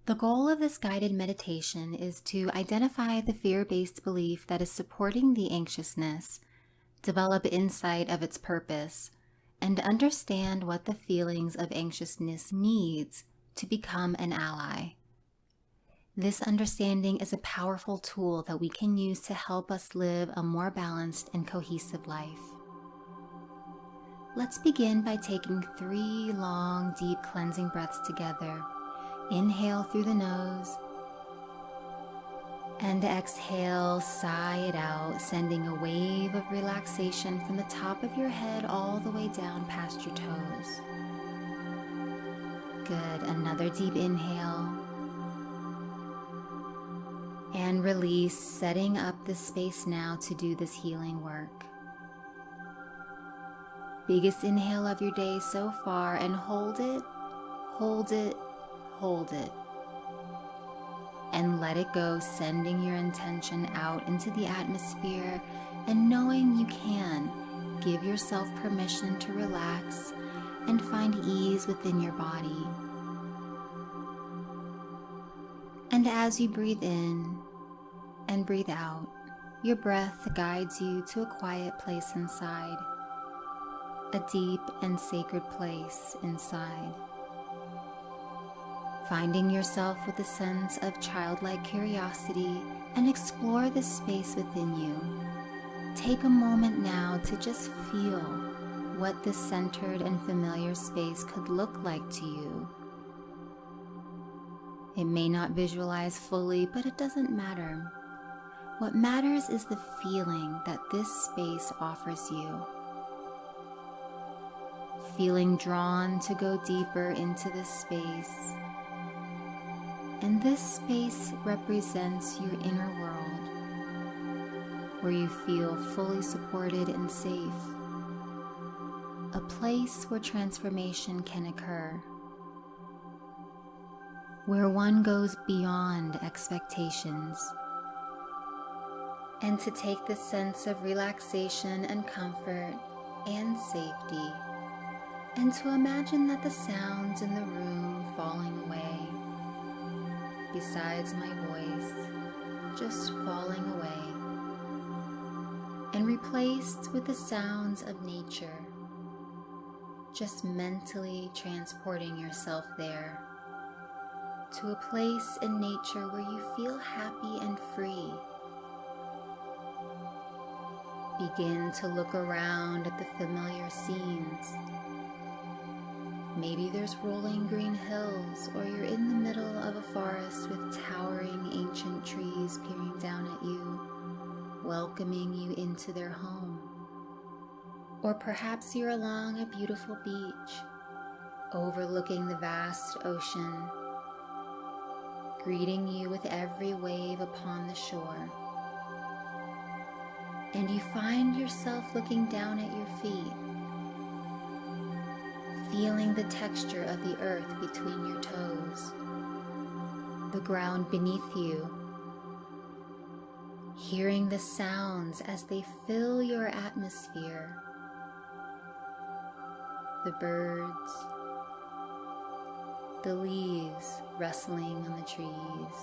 The goal of this guided meditation is to identify the fear-based belief that is supporting the anxiousness, develop insight of its purpose, and understand what the feelings of anxiousness needs to become an ally. This understanding is a powerful tool that we can use to help us live a more balanced and cohesive life. Let's begin by taking 3 long, deep cleansing breaths together. Inhale through the nose, and exhale, sigh it out, sending a wave of relaxation from the top of your head all the way down past your toes. Good. Another deep inhale. And release, setting up the space now to do this healing work. Biggest inhale of your day so far, and hold it, hold it, hold it. And let it go, sending your intention out into the atmosphere and knowing you can give yourself permission to relax and find ease within your body. And as you breathe in and breathe out, your breath guides you to a quiet place inside, a deep and sacred place inside. Finding yourself with a sense of childlike curiosity and explore the space within you. Take a moment now to just feel what this centered and familiar space could look like to you. It may not visualize fully, but it doesn't matter. What matters is the feeling that this space offers you. Feeling drawn to go deeper into this space. And this space represents your inner world, where you feel fully supported and safe. A place where transformation can occur, where one goes beyond expectations. And to take this sense of relaxation and comfort and safety, and to imagine that the sounds in the room falling away, besides my voice, just falling away, and replaced with the sounds of nature, just mentally transporting yourself there to a place in nature where you feel happy and free. Begin to look around at the familiar scenes. Maybe there's rolling green hills, or you're in the middle of a forest with towering ancient trees peering down at you, welcoming you into their home. Or perhaps you're along a beautiful beach, overlooking the vast ocean, greeting you with every wave upon the shore. And you find yourself looking down at your feet, feeling the texture of the earth between your toes, the ground beneath you, hearing the sounds as they fill your atmosphere, the birds, the leaves rustling on the trees,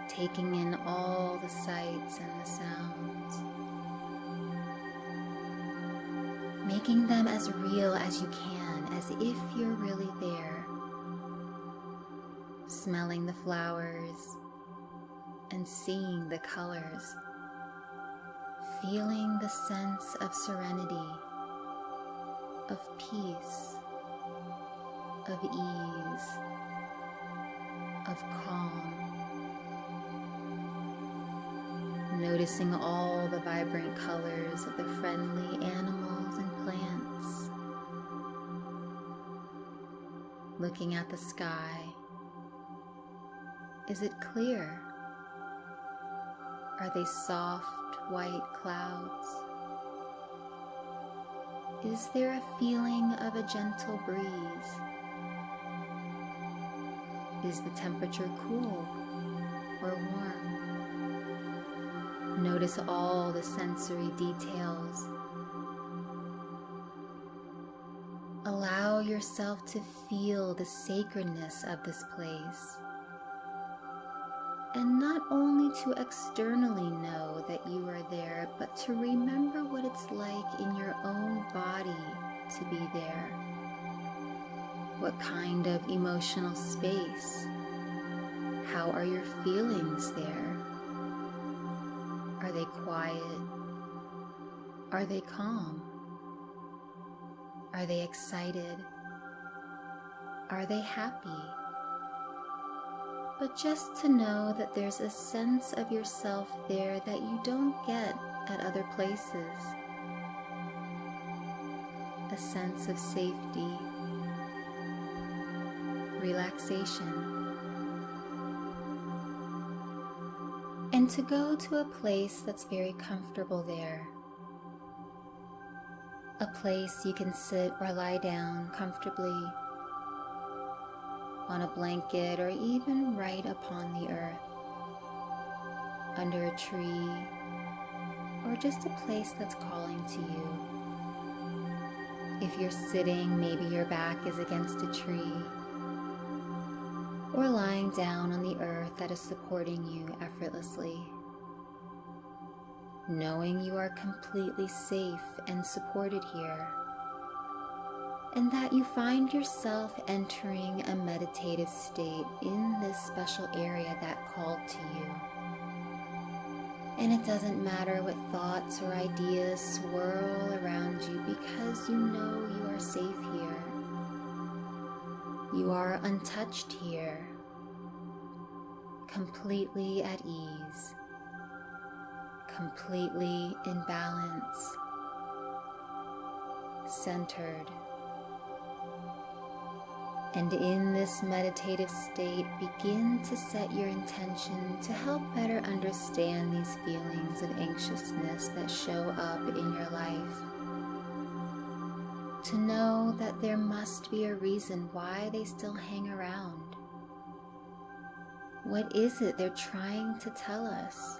taking in all the sights and the sounds, making them as real as you can, as if you're really there, smelling the flowers and seeing the colors, feeling the sense of serenity, of peace, of ease, of calm, noticing all the vibrant colors of the friendly animals and plants, looking at the sky. Is it clear? Are they soft white clouds? Is there a feeling of a gentle breeze? Is the temperature cool or warm? Notice all the sensory details. Allow yourself to feel the sacredness of this place. And not only to externally know that you are there, but to remember what it's like in your own body to be there. What kind of emotional space? How are your feelings there? Are they quiet? Are they calm? Are they excited? Are they happy? But just to know that there's a sense of yourself there that you don't get at other places. A sense of safety, relaxation. And to go to a place that's very comfortable there. A place you can sit or lie down comfortably on a blanket or even right upon the earth, under a tree, or just a place that's calling to you. If you're sitting, maybe your back is against a tree, or lying down on the earth that is supporting you effortlessly, knowing you are completely safe and supported here, and that you find yourself entering a meditative state in this special area that called to you. And it doesn't matter what thoughts or ideas swirl around you, because you know you are safe here. You are untouched here, completely at ease, completely in balance, centered. And in this meditative state, begin to set your intention to help better understand these feelings of anxiousness that show up in your life. To know that there must be a reason why they still hang around. What is it they're trying to tell us?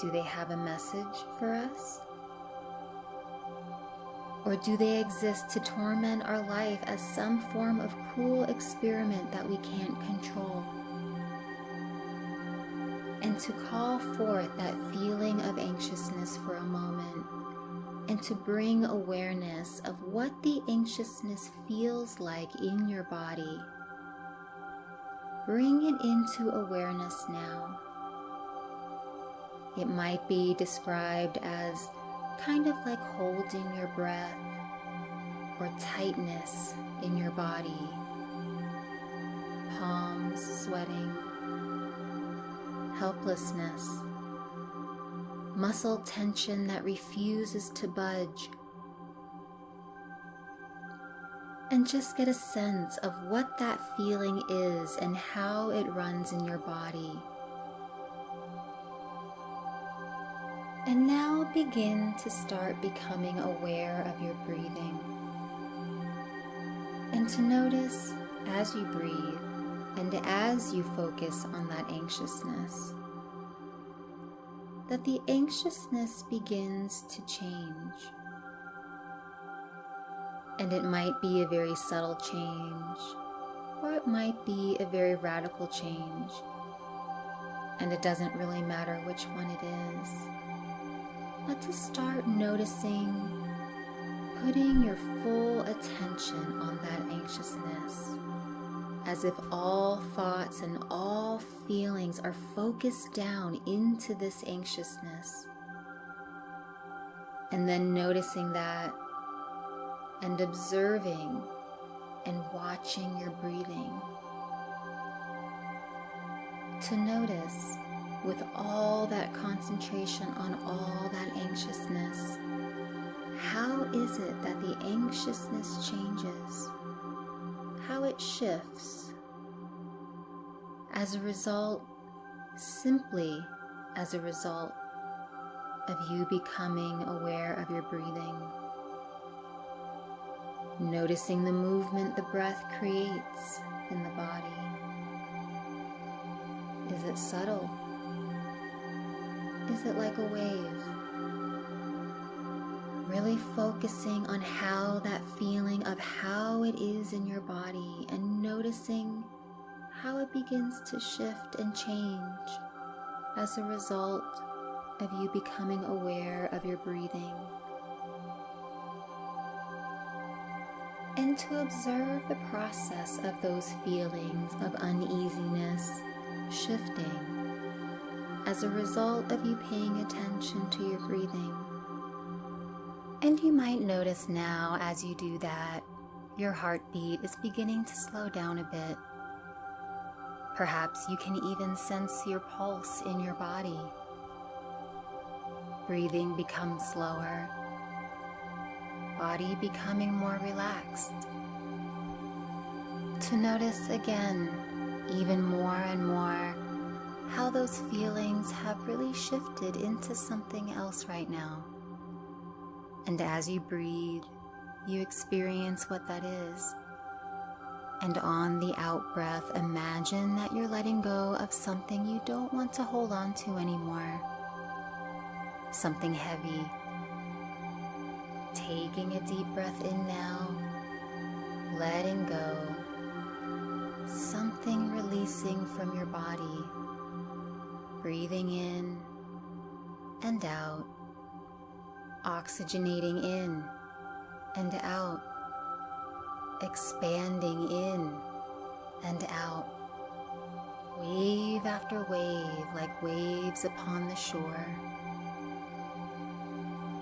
Do they have a message for us? Or do they exist to torment our life as some form of cruel experiment that we can't control? And to call forth that feeling of anxiousness for a moment, and to bring awareness of what the anxiousness feels like in your body. Bring it into awareness now. It might be described as kind of like holding your breath, or tightness in your body, palms sweating, helplessness, muscle tension that refuses to budge. And just get a sense of what that feeling is and how it runs in your body. And now begin to start becoming aware of your breathing. And to notice as you breathe and as you focus on that anxiousness, that the anxiousness begins to change. And it might be a very subtle change, or it might be a very radical change. And it doesn't really matter which one it is. But to start noticing, putting your full attention on that anxiousness, as if all thoughts and all feelings are focused down into this anxiousness. And then noticing that, and observing and watching your breathing. To notice, with all that concentration on all that anxiousness, how is it that the anxiousness changes? How it shifts? As a result, simply as a result of you becoming aware of your breathing. Noticing the movement the breath creates in the body. Is it subtle? Is it like a wave? Really focusing on how that feeling of how it is in your body and noticing how it begins to shift and change as a result of you becoming aware of your breathing. And to observe the process of those feelings of uneasiness shifting as a result of you paying attention to your breathing. And you might notice now as you do that, your heartbeat is beginning to slow down a bit. Perhaps you can even sense your pulse in your body. Breathing becomes slower, body becoming more relaxed. To notice again, even more and more, how those feelings have really shifted into something else right now. And as you breathe, you experience what that is. And on the out breath, imagine that you're letting go of something you don't want to hold on to anymore. Something heavy. Taking a deep breath in now, letting go. Something releasing from your body. Breathing in and out. Oxygenating in and out. Expanding in and out. Wave after wave, like waves upon the shore.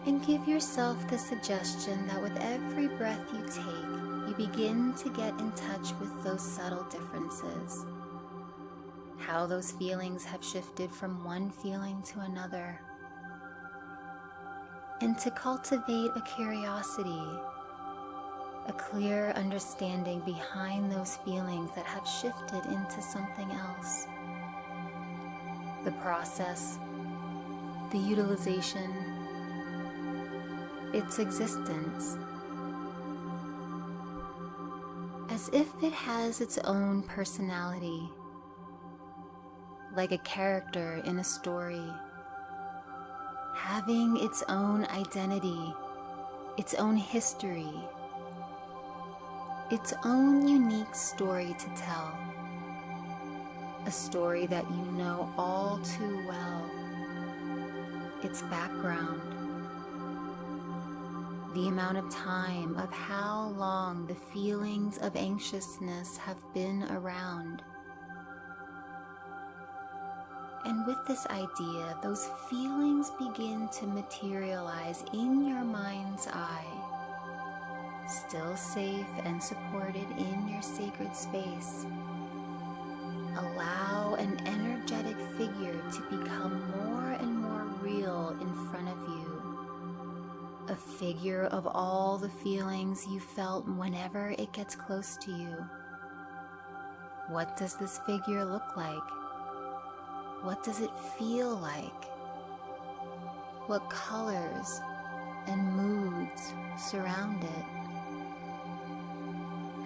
And give yourself the suggestion that with every breath you take, you begin to get in touch with those subtle differences. How those feelings have shifted from one feeling to another. And to cultivate a curiosity, a clear understanding behind those feelings that have shifted into something else. The process, the utilization, its existence, as if it has its own personality, like a character in a story, having its own identity, its own history, its own unique story to tell, a story that you know all too well, its background, the amount of time of how long the feelings of anxiousness have been around. And with this idea, those feelings begin to materialize in your mind's eye, still safe and supported in your sacred space. Allow an energetic figure to become more and more real in front of you. A figure of all the feelings you felt whenever it gets close to you. What does this figure look like? What does it feel like? What colors and moods surround it?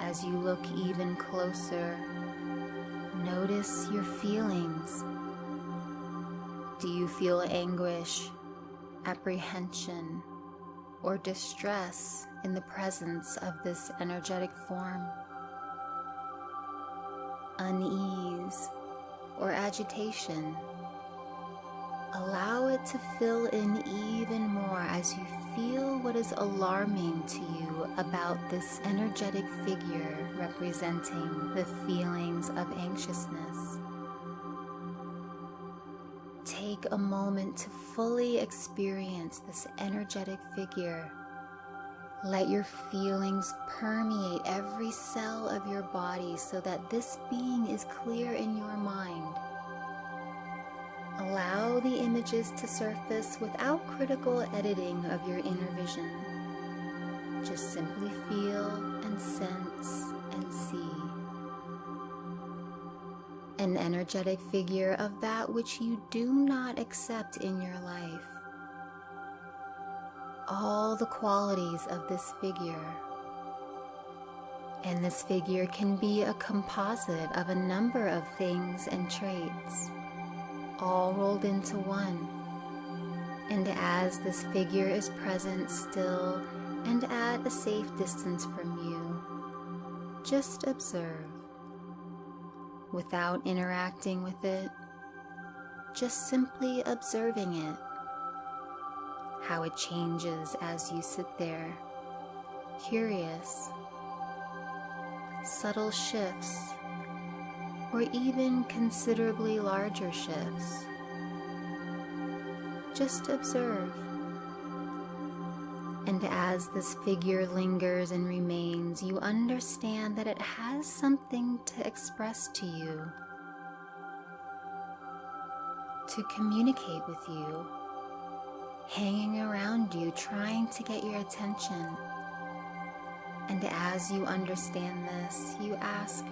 As you look even closer, notice your feelings. Do you feel anguish, apprehension, or distress in the presence of this energetic form? Unease or agitation? Allow it to fill in even more as you feel what is alarming to you about this energetic figure representing the feelings of anxiousness. Take a moment to fully experience this energetic figure. Let your feelings permeate every cell of your body so that this being is clear in your mind. Allow the images to surface without critical editing of your inner vision. Just simply feel and sense and see. An energetic figure of that which you do not accept in your life. All the qualities of this figure. And this figure can be a composite of a number of things and traits, all rolled into one. And as this figure is present still and at a safe distance from you, just observe. Without interacting with it, just simply observing it, how it changes as you sit there, curious, subtle shifts, or even considerably larger shifts. Just observe. And as this figure lingers and remains, you understand that it has something to express to you, to communicate with you, hanging around you, trying to get your attention. And as you understand this, you ask,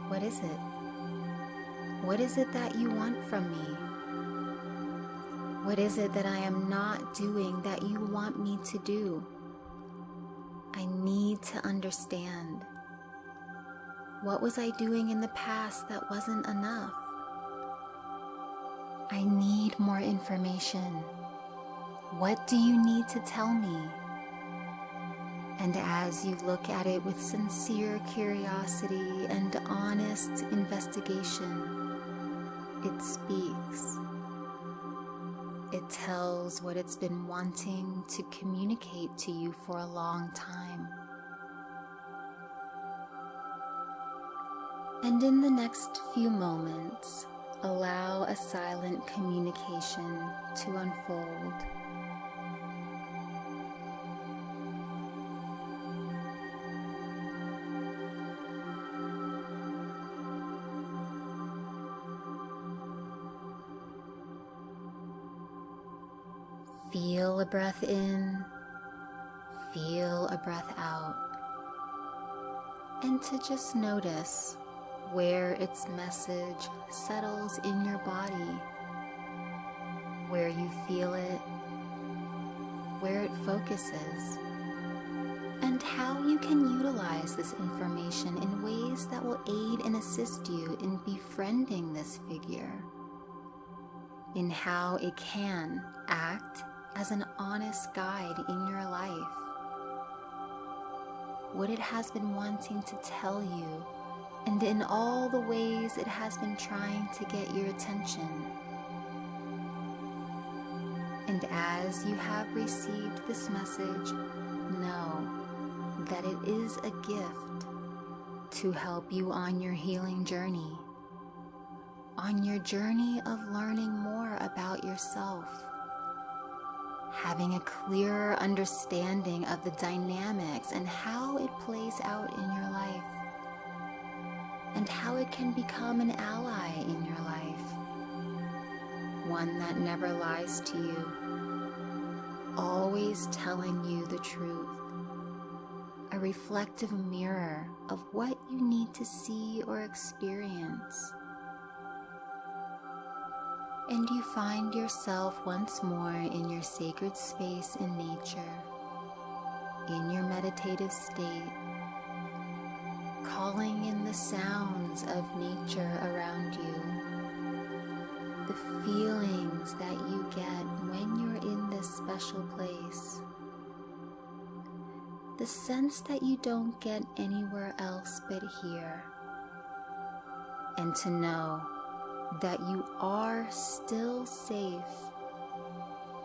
what is it? What is it that you want from me? What is it that I am not doing that you want me to do? I need to understand. What was I doing in the past that wasn't enough? I need more information. What do you need to tell me? And as you look at it with sincere curiosity and honest investigation, it speaks. It tells what it's been wanting to communicate to you for a long time. And in the next few moments, allow a silent communication to unfold. Feel a breath in, feel a breath out, and to just notice where its message settles in your body, where you feel it, where it focuses, and how you can utilize this information in ways that will aid and assist you in befriending this figure, in how it can act as an honest guide in your life, what it has been wanting to tell you, and in all the ways it has been trying to get your attention. And as you have received this message, know that it is a gift to help you on your healing journey, on your journey of learning more about yourself, having a clearer understanding of the dynamics and how it plays out in your life, and how it can become an ally in your life, one that never lies to you, always telling you the truth, a reflective mirror of what you need to see or experience. And you find yourself once more in your sacred space in nature, in your meditative state, calling in the sounds of nature around you, the feelings that you get when you're in this special place, the sense that you don't get anywhere else but here, and to know that you are still safe,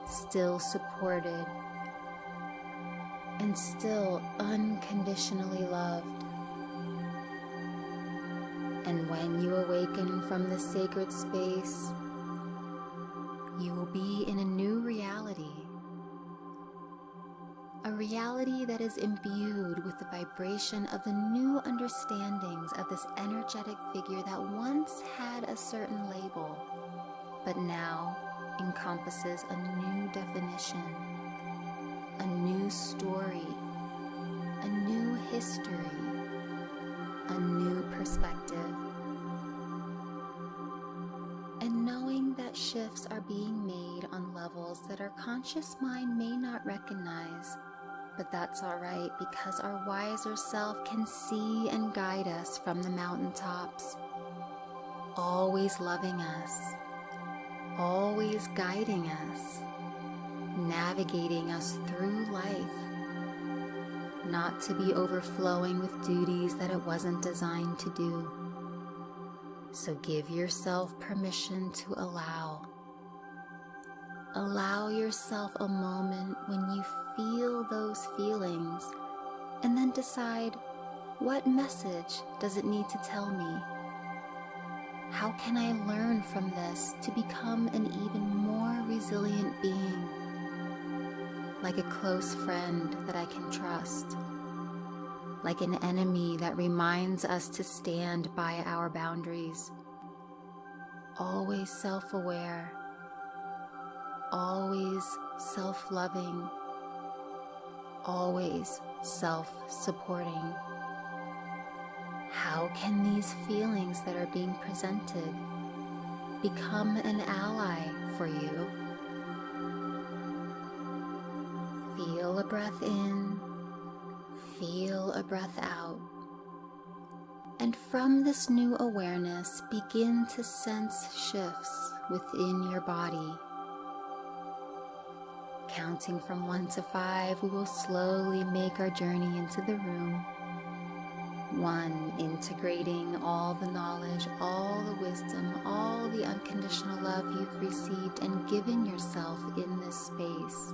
still supported, and still unconditionally loved. And when you awaken from this sacred space, you will be in a new reality, a reality that is imbued with the vibration of the new understandings of this energetic figure that once had a certain label, but now encompasses a new definition, a new story, a new history, a new perspective. And knowing that shifts are being made on levels that our conscious mind may not recognize, but that's all right, because our wiser self can see and guide us from the mountaintops, always loving us, always guiding us, navigating us through life, not to be overflowing with duties that it wasn't designed to do. So give yourself permission to allow. Allow yourself a moment when you feel those feelings, and then decide, what message does it need to tell me? How can I learn from this to become an even more resilient being? Like a close friend that I can trust. Like an enemy that reminds us to stand by our boundaries. Always self-aware. Always self-loving. Always self-supporting. How can these feelings that are being presented become an ally for you? Feel a breath in, feel a breath out, and from this new awareness, begin to sense shifts within your body. Counting from 1 to 5, we will slowly make our journey into the room. 1, integrating all the knowledge, all the wisdom, all the unconditional love you've received and given yourself in this space.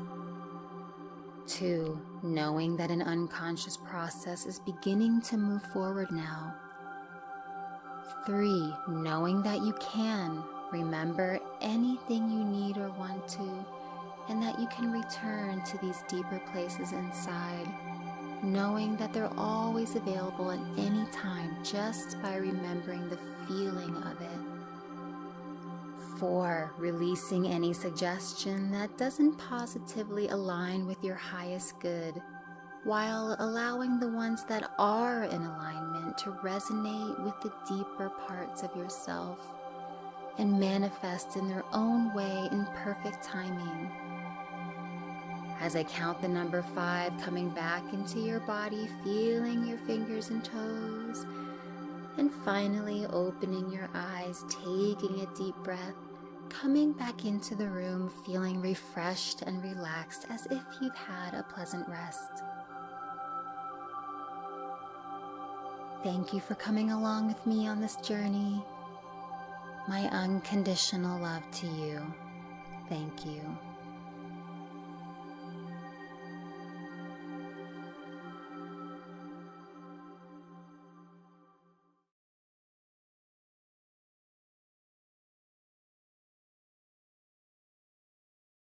2, knowing that an unconscious process is beginning to move forward now. 3, knowing that you can remember anything you need or want to, and that you can return to these deeper places inside, knowing that they're always available at any time just by remembering the feeling of it. 4, releasing any suggestion that doesn't positively align with your highest good, while allowing the ones that are in alignment to resonate with the deeper parts of yourself and manifest in their own way in perfect timing. As I count the number 5, coming back into your body, feeling your fingers and toes, and finally opening your eyes, taking a deep breath, coming back into the room, feeling refreshed and relaxed as if you've had a pleasant rest. Thank you for coming along with me on this journey. My unconditional love to you. Thank you.